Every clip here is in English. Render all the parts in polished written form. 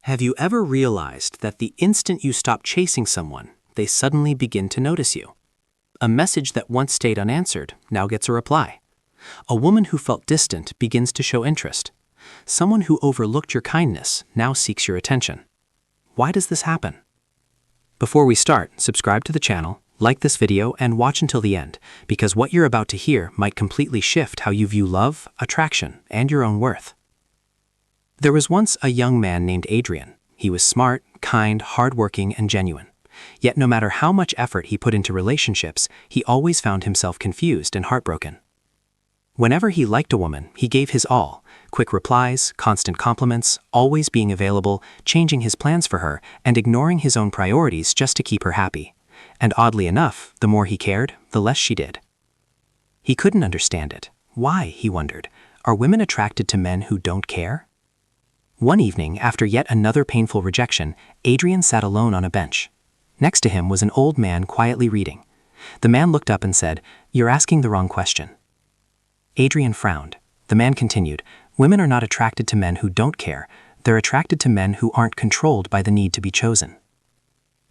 Have you ever realized that the instant you stop chasing someone, they suddenly begin to notice you? A message that once stayed unanswered now gets a reply. A woman who felt distant begins to show interest. Someone who overlooked your kindness now seeks your attention. Why does this happen? Before we start, subscribe to the channel, like this video, and watch until the end, because what you're about to hear might completely shift how you view love, attraction, and your own worth. There was once a young man named Adrian. He was smart, kind, hardworking, and genuine. Yet no matter how much effort he put into relationships, he always found himself confused and heartbroken. Whenever he liked a woman, he gave his all: quick replies, constant compliments, always being available, changing his plans for her, and ignoring his own priorities just to keep her happy. And oddly enough, the more he cared, the less she did. He couldn't understand it. Why, he wondered, are women attracted to men who don't care? One evening, after yet another painful rejection, Adrian sat alone on a bench. Next to him was an old man quietly reading. The man looked up and said, "You're asking the wrong question." Adrian frowned. The man continued, "Women are not attracted to men who don't care. They're attracted to men who aren't controlled by the need to be chosen."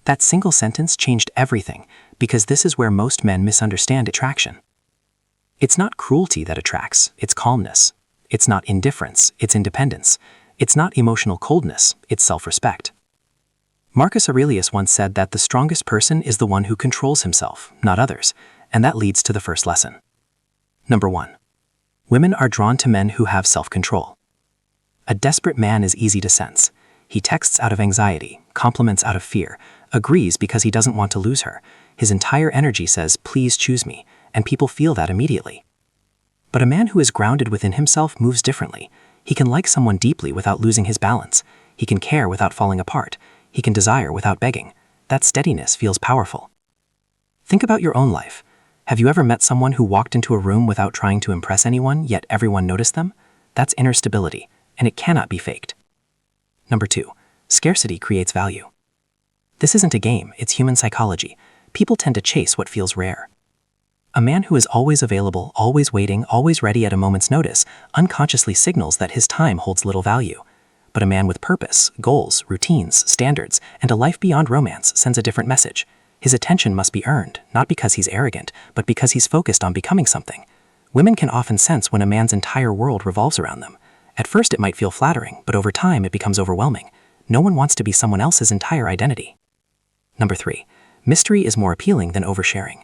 That single sentence changed everything, because this is where most men misunderstand attraction. It's not cruelty that attracts, it's calmness. It's not indifference, it's independence. It's not emotional coldness, it's self-respect. Marcus Aurelius once said that the strongest person is the one who controls himself, not others, and that leads to the first lesson. Number 1. Women are drawn to men who have self-control. A desperate man is easy to sense. He texts out of anxiety, compliments out of fear, agrees because he doesn't want to lose her. His entire energy says, "Please choose me," and people feel that immediately. But a man who is grounded within himself moves differently. He can like someone deeply without losing his balance. He can care without falling apart. He can desire without begging. That steadiness feels powerful. Think about your own life. Have you ever met someone who walked into a room without trying to impress anyone, yet everyone noticed them? That's inner stability, and it cannot be faked. Number 2. Scarcity creates value. This isn't a game, it's human psychology. People tend to chase what feels rare. A man who is always available, always waiting, always ready at a moment's notice, unconsciously signals that his time holds little value. But a man with purpose, goals, routines, standards, and a life beyond romance sends a different message. His attention must be earned, not because he's arrogant, but because he's focused on becoming something. Women can often sense when a man's entire world revolves around them. At first it might feel flattering, but over time it becomes overwhelming. No one wants to be someone else's entire identity. Number 3. Mystery is more appealing than oversharing.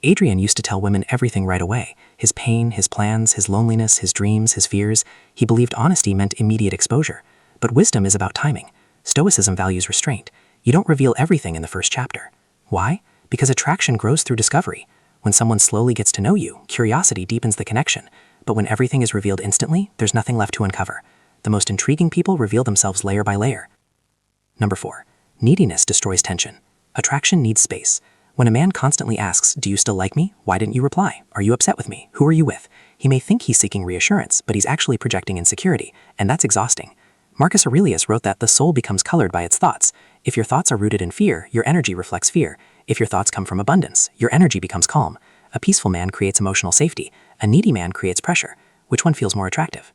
Adrian used to tell women everything right away. His pain, his plans, his loneliness, his dreams, his fears. He believed honesty meant immediate exposure. But wisdom is about timing. Stoicism values restraint. You don't reveal everything in the first chapter. Why? Because attraction grows through discovery. When someone slowly gets to know you, curiosity deepens the connection. But when everything is revealed instantly, there's nothing left to uncover. The most intriguing people reveal themselves layer by layer. Number 4. Neediness destroys tension. Attraction needs space. When a man constantly asks, "Do you still like me? Why didn't you reply? Are you upset with me? Who are you with?" he may think he's seeking reassurance, but he's actually projecting insecurity, and that's exhausting. Marcus Aurelius wrote that the soul becomes colored by its thoughts. If your thoughts are rooted in fear, your energy reflects fear. If your thoughts come from abundance, your energy becomes calm. A peaceful man creates emotional safety. A needy man creates pressure. Which one feels more attractive?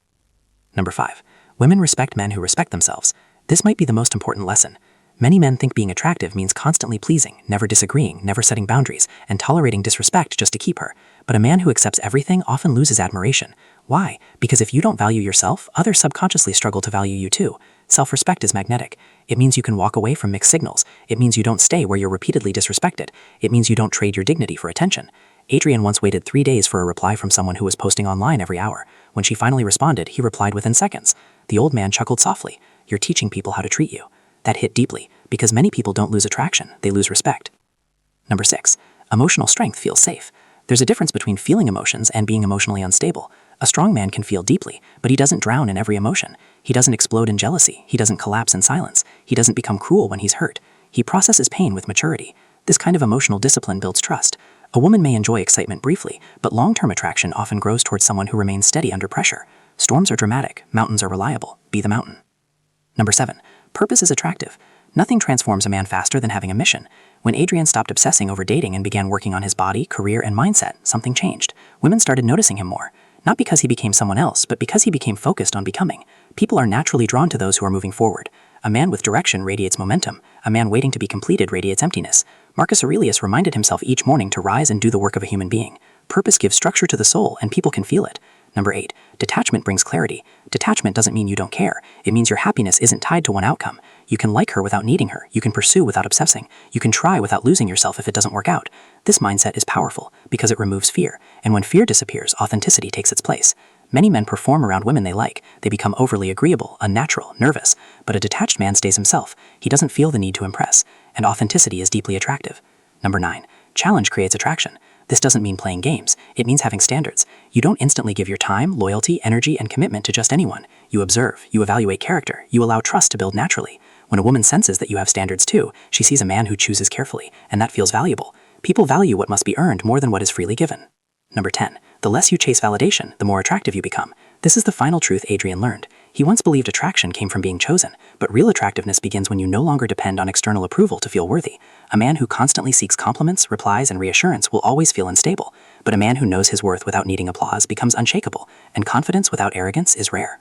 Number 5. Women respect men who respect themselves. This might be the most important lesson. Many men think being attractive means constantly pleasing, never disagreeing, never setting boundaries, and tolerating disrespect just to keep her. But a man who accepts everything often loses admiration. Why? Because if you don't value yourself, others subconsciously struggle to value you too. Self-respect is magnetic. It means you can walk away from mixed signals. It means you don't stay where you're repeatedly disrespected. It means you don't trade your dignity for attention. Adrian once waited 3 days for a reply from someone who was posting online every hour. When she finally responded, he replied within seconds. The old man chuckled softly. "You're teaching people how to treat you." That hit deeply, because many people don't lose attraction, they lose respect. Number 6. Emotional strength feels safe. There's a difference between feeling emotions and being emotionally unstable. A strong man can feel deeply, but he doesn't drown in every emotion. He doesn't explode in jealousy. He doesn't collapse in silence. He doesn't become cruel when he's hurt. He processes pain with maturity. This kind of emotional discipline builds trust. A woman may enjoy excitement briefly, but long-term attraction often grows towards someone who remains steady under pressure. Storms are dramatic, mountains are reliable. Be the mountain. Number 7. Purpose is attractive. Nothing transforms a man faster than having a mission. When Adrian stopped obsessing over dating and began working on his body, career, and mindset, something changed. Women started noticing him more. Not because he became someone else, but because he became focused on becoming. People are naturally drawn to those who are moving forward. A man with direction radiates momentum. A man waiting to be completed radiates emptiness. Marcus Aurelius reminded himself each morning to rise and do the work of a human being. Purpose gives structure to the soul, and people can feel it. Number 8. Detachment brings clarity. Detachment doesn't mean you don't care. It means your happiness isn't tied to one outcome. You can like her without needing her. You can pursue without obsessing. You can try without losing yourself if it doesn't work out. This mindset is powerful because it removes fear. And when fear disappears, authenticity takes its place. Many men perform around women they like. They become overly agreeable, unnatural, nervous. But a detached man stays himself. He doesn't feel the need to impress. And authenticity is deeply attractive. Number 9. Challenge creates attraction. This doesn't mean playing games. It means having standards. You don't instantly give your time, loyalty, energy, and commitment to just anyone. You observe, you evaluate character, you allow trust to build naturally. When a woman senses that you have standards too, she sees a man who chooses carefully, and that feels valuable. People value what must be earned more than what is freely given. Number 10. The less you chase validation, the more attractive you become. This is the final truth Adrian learned. He once believed attraction came from being chosen, but real attractiveness begins when you no longer depend on external approval to feel worthy. A man who constantly seeks compliments, replies, and reassurance will always feel unstable, but a man who knows his worth without needing applause becomes unshakable, and confidence without arrogance is rare.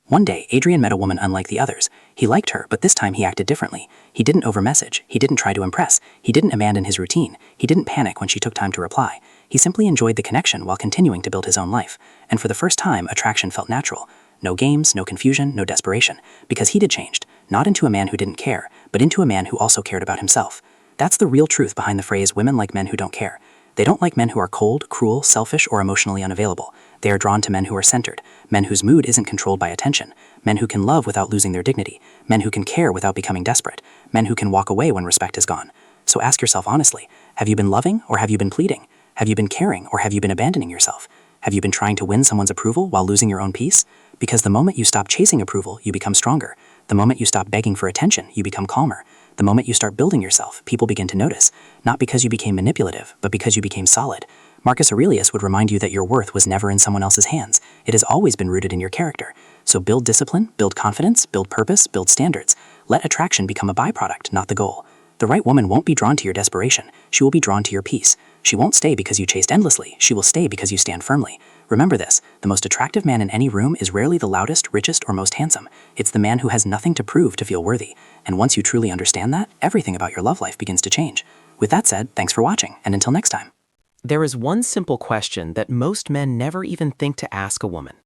One day, Adrian met a woman unlike the others. He liked her, but this time he acted differently. He didn't overmessage. He didn't try to impress. He didn't abandon his routine. He didn't panic when she took time to reply. He simply enjoyed the connection while continuing to build his own life. And for the first time, attraction felt natural. No games, no confusion, no desperation. Because he had changed, not into a man who didn't care, but into a man who also cared about himself. That's the real truth behind the phrase, women like men who don't care. They don't like men who are cold, cruel, selfish, or emotionally unavailable. They are drawn to men who are centered, men whose mood isn't controlled by attention, men who can love without losing their dignity, men who can care without becoming desperate, men who can walk away when respect is gone. So ask yourself honestly, have you been loving or have you been pleading? Have you been caring or have you been abandoning yourself? Have you been trying to win someone's approval while losing your own peace? Because the moment you stop chasing approval, you become stronger. The moment you stop begging for attention, you become calmer. The moment you start building yourself, people begin to notice, not because you became manipulative, but because you became solid. Marcus Aurelius would remind you that your worth was never in someone else's hands. It has always been rooted in your character. So build discipline, build confidence, build purpose, build standards. Let attraction become a byproduct, not the goal. The right woman won't be drawn to your desperation. She will be drawn to your peace. She won't stay because you chased endlessly. She will stay because you stand firmly. Remember this, the most attractive man in any room is rarely the loudest, richest, or most handsome. It's the man who has nothing to prove to feel worthy. And once you truly understand that, everything about your love life begins to change. With that said, thanks for watching, and until next time. There is one simple question that most men never even think to ask a woman.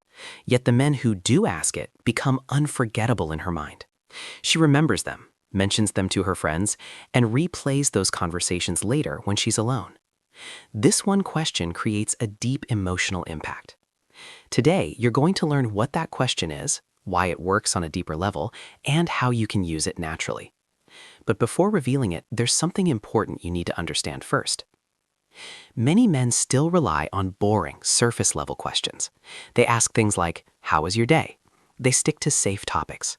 Yet the men who do ask it become unforgettable in her mind. She remembers them, mentions them to her friends, and replays those conversations later when she's alone. This one question creates a deep emotional impact. Today, you're going to learn what that question is, why it works on a deeper level, and how you can use it naturally. But before revealing it, there's something important you need to understand first. Many men still rely on boring, surface-level questions. They ask things like, "How was your day?" They stick to safe topics.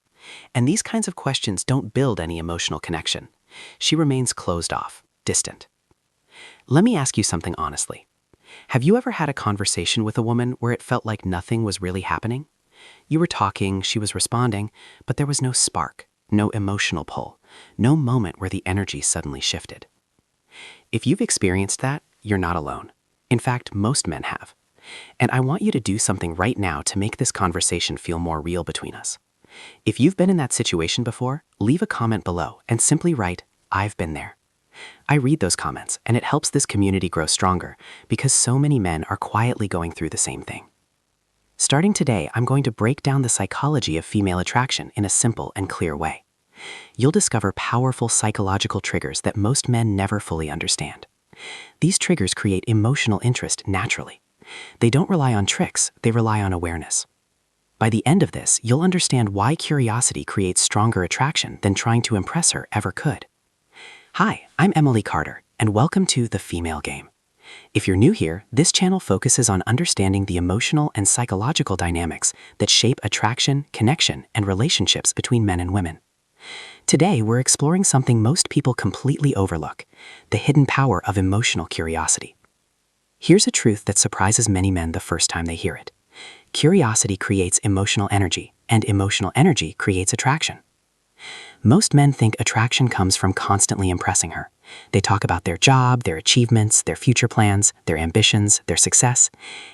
And these kinds of questions don't build any emotional connection. She remains closed off, distant. Let me ask you something honestly. Have you ever had a conversation with a woman where it felt like nothing was really happening? You were talking, she was responding, but there was no spark, no emotional pull, no moment where the energy suddenly shifted. If you've experienced that, you're not alone. In fact, most men have. And I want you to do something right now to make this conversation feel more real between us. If you've been in that situation before, leave a comment below and simply write, "I've been there." I read those comments, and it helps this community grow stronger because so many men are quietly going through the same thing. Starting today, I'm going to break down the psychology of female attraction in a simple and clear way. You'll discover powerful psychological triggers that most men never fully understand. These triggers create emotional interest naturally. They don't rely on tricks, they rely on awareness. By the end of this, you'll understand why curiosity creates stronger attraction than trying to impress her ever could. Hi, I'm Emily Carter, and welcome to The Female Game. If you're new here, this channel focuses on understanding the emotional and psychological dynamics that shape attraction, connection, and relationships between men and women. Today, we're exploring something most people completely overlook, the hidden power of emotional curiosity. Here's a truth that surprises many men the first time they hear it. Curiosity creates emotional energy, and emotional energy creates attraction. Most men think attraction comes from constantly impressing her. They talk about their job, their achievements, their future plans, their ambitions, their success.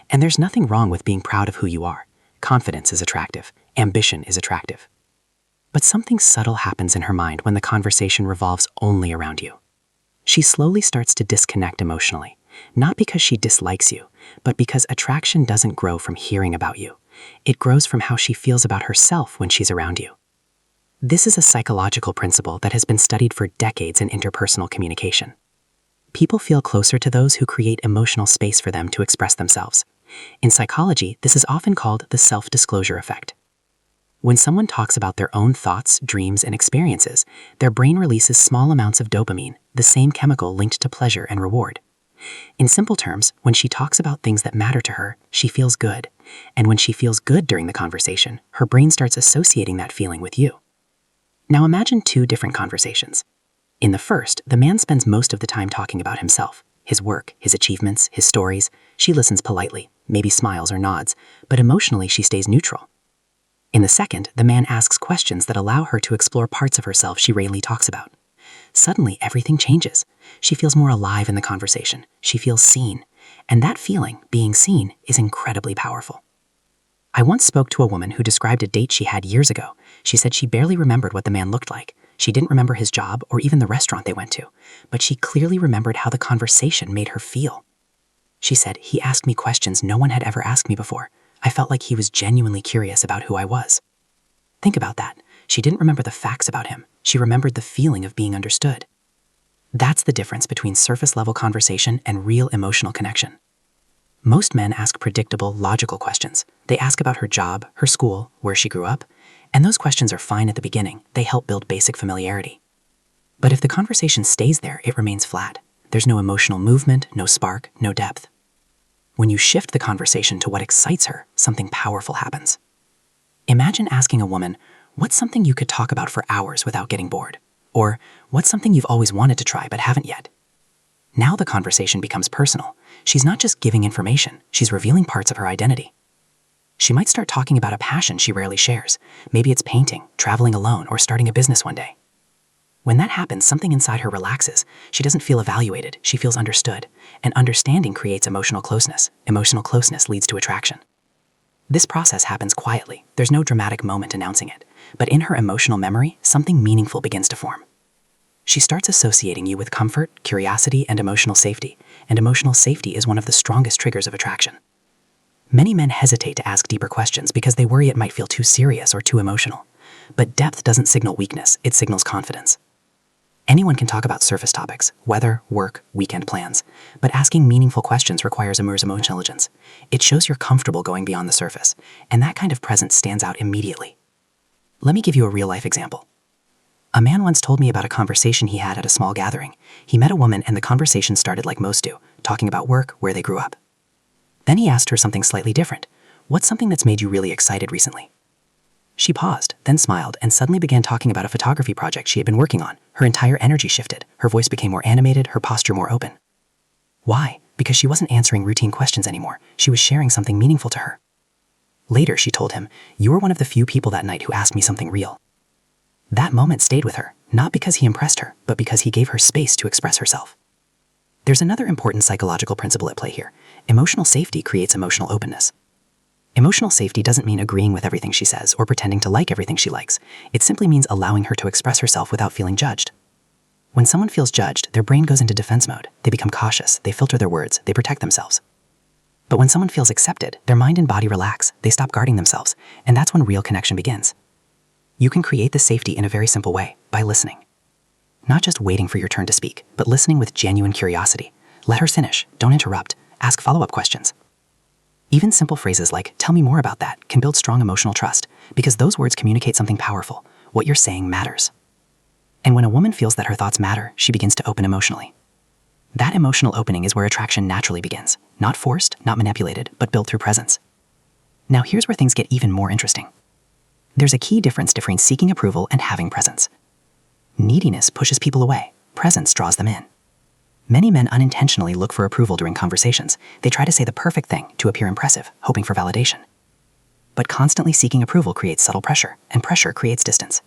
And there's nothing wrong with being proud of who you are. Confidence is attractive. Ambition is attractive. But something subtle happens in her mind when the conversation revolves only around you. She slowly starts to disconnect emotionally, not because she dislikes you, but because attraction doesn't grow from hearing about you. It grows from how she feels about herself when she's around you. This is a psychological principle that has been studied for decades in interpersonal communication. People feel closer to those who create emotional space for them to express themselves. In psychology, this is often called the self-disclosure effect. When someone talks about their own thoughts, dreams, and experiences, their brain releases small amounts of dopamine, the same chemical linked to pleasure and reward. In simple terms, when she talks about things that matter to her, she feels good. And when she feels good during the conversation, her brain starts associating that feeling with you. Now imagine two different conversations. In the first, the man spends most of the time talking about himself, his work, his achievements, his stories. She listens politely, maybe smiles or nods, but emotionally she stays neutral. In the second, the man asks questions that allow her to explore parts of herself she rarely talks about. Suddenly, everything changes. She feels more alive in the conversation. She feels seen. And that feeling, being seen, is incredibly powerful. I once spoke to a woman who described a date she had years ago. She said she barely remembered what the man looked like. She didn't remember his job or even the restaurant they went to, but she clearly remembered how the conversation made her feel. She said, "He asked me questions no one had ever asked me before. I felt like he was genuinely curious about who I was." Think about that. She didn't remember the facts about him. She remembered the feeling of being understood. That's the difference between surface-level conversation and real emotional connection. Most men ask predictable, logical questions. They ask about her job, her school, where she grew up, and those questions are fine at the beginning. They help build basic familiarity. But if the conversation stays there, it remains flat. There's no emotional movement, no spark, no depth. When you shift the conversation to what excites her, something powerful happens. Imagine asking a woman, "What's something you could talk about for hours without getting bored?" Or, "What's something you've always wanted to try but haven't yet?" Now the conversation becomes personal. She's not just giving information, she's revealing parts of her identity. She might start talking about a passion she rarely shares. Maybe it's painting, traveling alone, or starting a business one day. When that happens, something inside her relaxes. She doesn't feel evaluated, she feels understood. And understanding creates emotional closeness. Emotional closeness leads to attraction. This process happens quietly. There's no dramatic moment announcing it. But in her emotional memory, something meaningful begins to form. She starts associating you with comfort, curiosity, and emotional safety. And emotional safety is one of the strongest triggers of attraction. Many men hesitate to ask deeper questions because they worry it might feel too serious or too emotional. But depth doesn't signal weakness, it signals confidence. Anyone can talk about surface topics, weather, work, weekend plans, but asking meaningful questions requires emotional intelligence. It shows you're comfortable going beyond the surface, and that kind of presence stands out immediately. Let me give you a real-life example. A man once told me about a conversation he had at a small gathering. He met a woman and the conversation started like most do, talking about work, where they grew up. Then he asked her something slightly different. "What's something that's made you really excited recently?" She paused, then smiled, and suddenly began talking about a photography project she had been working on. Her entire energy shifted. Her voice became more animated, her posture more open. Why? Because she wasn't answering routine questions anymore. She was sharing something meaningful to her. Later, she told him, "You were one of the few people that night who asked me something real." That moment stayed with her, not because he impressed her, but because he gave her space to express herself. There's another important psychological principle at play here. Emotional safety creates emotional openness. Emotional safety doesn't mean agreeing with everything she says or pretending to like everything she likes. It simply means allowing her to express herself without feeling judged. When someone feels judged, their brain goes into defense mode. They become cautious, they filter their words, they protect themselves. But when someone feels accepted, their mind and body relax, they stop guarding themselves, and that's when real connection begins. You can create the safety in a very simple way, by listening. Not just waiting for your turn to speak, but listening with genuine curiosity. Let her finish, don't interrupt, ask follow-up questions. Even simple phrases like, "Tell me more about that," can build strong emotional trust, because those words communicate something powerful. What you're saying matters. And when a woman feels that her thoughts matter, she begins to open emotionally. That emotional opening is where attraction naturally begins. Not forced, not manipulated, but built through presence. Now here's where things get even more interesting. There's a key difference between seeking approval and having presence. Neediness pushes people away. Presence draws them in. Many men unintentionally look for approval during conversations. They try to say the perfect thing to appear impressive, hoping for validation. But constantly seeking approval creates subtle pressure, and pressure creates distance.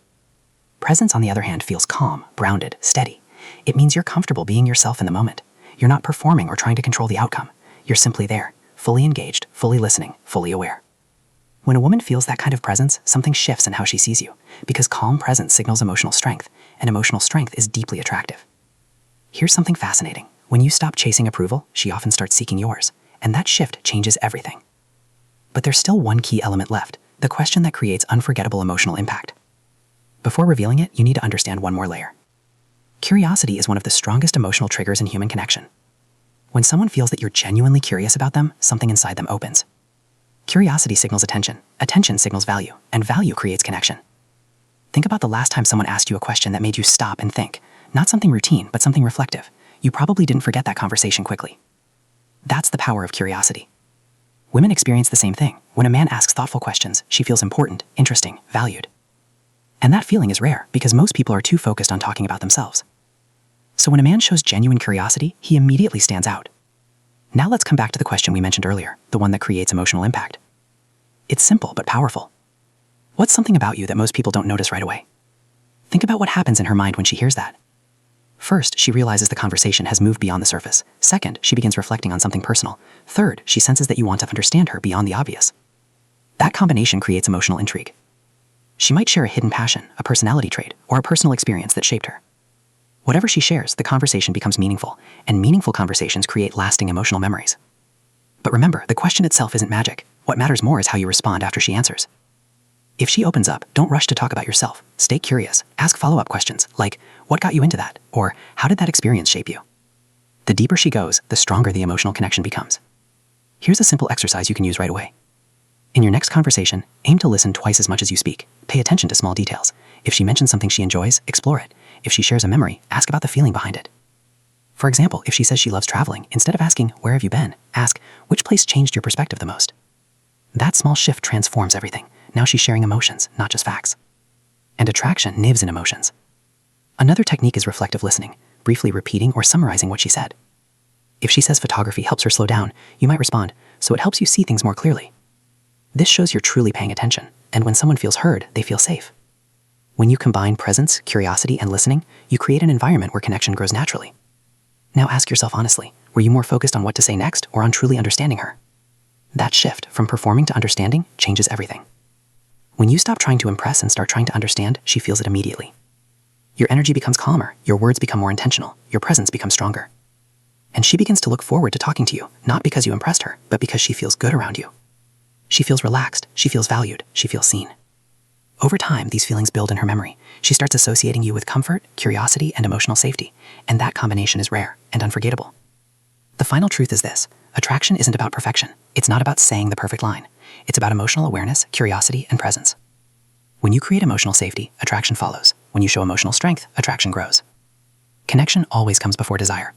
Presence, on the other hand, feels calm, grounded, steady. It means you're comfortable being yourself in the moment. You're not performing or trying to control the outcome. You're simply there, fully engaged, fully listening, fully aware. When a woman feels that kind of presence, something shifts in how she sees you, because calm presence signals emotional strength, and emotional strength is deeply attractive. Here's something fascinating. When you stop chasing approval, she often starts seeking yours, and that shift changes everything. But there's still one key element left, the question that creates unforgettable emotional impact. Before revealing it, you need to understand one more layer. Curiosity is one of the strongest emotional triggers in human connection. When someone feels that you're genuinely curious about them, something inside them opens. Curiosity signals attention, attention signals value, and value creates connection. Think about the last time someone asked you a question that made you stop and think. Not something routine, but something reflective. You probably didn't forget that conversation quickly. That's the power of curiosity. Women experience the same thing. When a man asks thoughtful questions, she feels important, interesting, valued. And that feeling is rare because most people are too focused on talking about themselves. So when a man shows genuine curiosity, he immediately stands out. Now let's come back to the question we mentioned earlier, the one that creates emotional impact. It's simple but powerful. What's something about you that most people don't notice right away? Think about what happens in her mind when she hears that. First, she realizes the conversation has moved beyond the surface. Second, she begins reflecting on something personal. Third, she senses that you want to understand her beyond the obvious. That combination creates emotional intrigue. She might share a hidden passion, a personality trait, or a personal experience that shaped her. Whatever she shares, the conversation becomes meaningful, and meaningful conversations create lasting emotional memories. But remember, the question itself isn't magic. What matters more is how you respond after she answers. If she opens up, don't rush to talk about yourself. Stay curious. Ask follow-up questions like, what got you into that? Or, how did that experience shape you? The deeper she goes, the stronger the emotional connection becomes. Here's a simple exercise you can use right away. In your next conversation, aim to listen twice as much as you speak. Pay attention to small details. If she mentions something she enjoys, explore it. If she shares a memory, ask about the feeling behind it. For example, if she says she loves traveling, instead of asking, where have you been? Ask, which place changed your perspective the most? That small shift transforms everything. Now she's sharing emotions, not just facts. And attraction lives in emotions. Another technique is reflective listening, briefly repeating or summarizing what she said. If she says photography helps her slow down, you might respond, so it helps you see things more clearly. This shows you're truly paying attention, and when someone feels heard, they feel safe. When you combine presence, curiosity, and listening, you create an environment where connection grows naturally. Now ask yourself honestly, were you more focused on what to say next or on truly understanding her? That shift from performing to understanding changes everything. When you stop trying to impress and start trying to understand, she feels it immediately. Your energy becomes calmer, your words become more intentional, your presence becomes stronger. And she begins to look forward to talking to you, not because you impressed her, but because she feels good around you. She feels relaxed, she feels valued, she feels seen. Over time, these feelings build in her memory. She starts associating you with comfort, curiosity, and emotional safety, and that combination is rare and unforgettable. The final truth is this: attraction isn't about perfection. It's not about saying the perfect line. It's about emotional awareness, curiosity, and presence. When you create emotional safety, attraction follows. When you show emotional strength, attraction grows. Connection always comes before desire.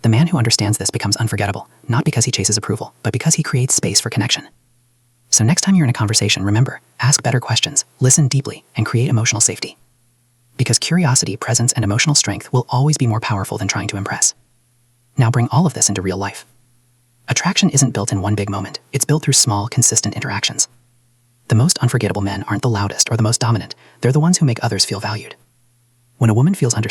The man who understands this becomes unforgettable, not because he chases approval, but because he creates space for connection. So next time you're in a conversation, remember, ask better questions, listen deeply, and create emotional safety. Because curiosity, presence, and emotional strength will always be more powerful than trying to impress. Now bring all of this into real life. Attraction isn't built in one big moment. It's built through small, consistent interactions. The most unforgettable men aren't the loudest or the most dominant. They're the ones who make others feel valued. When a woman feels understood,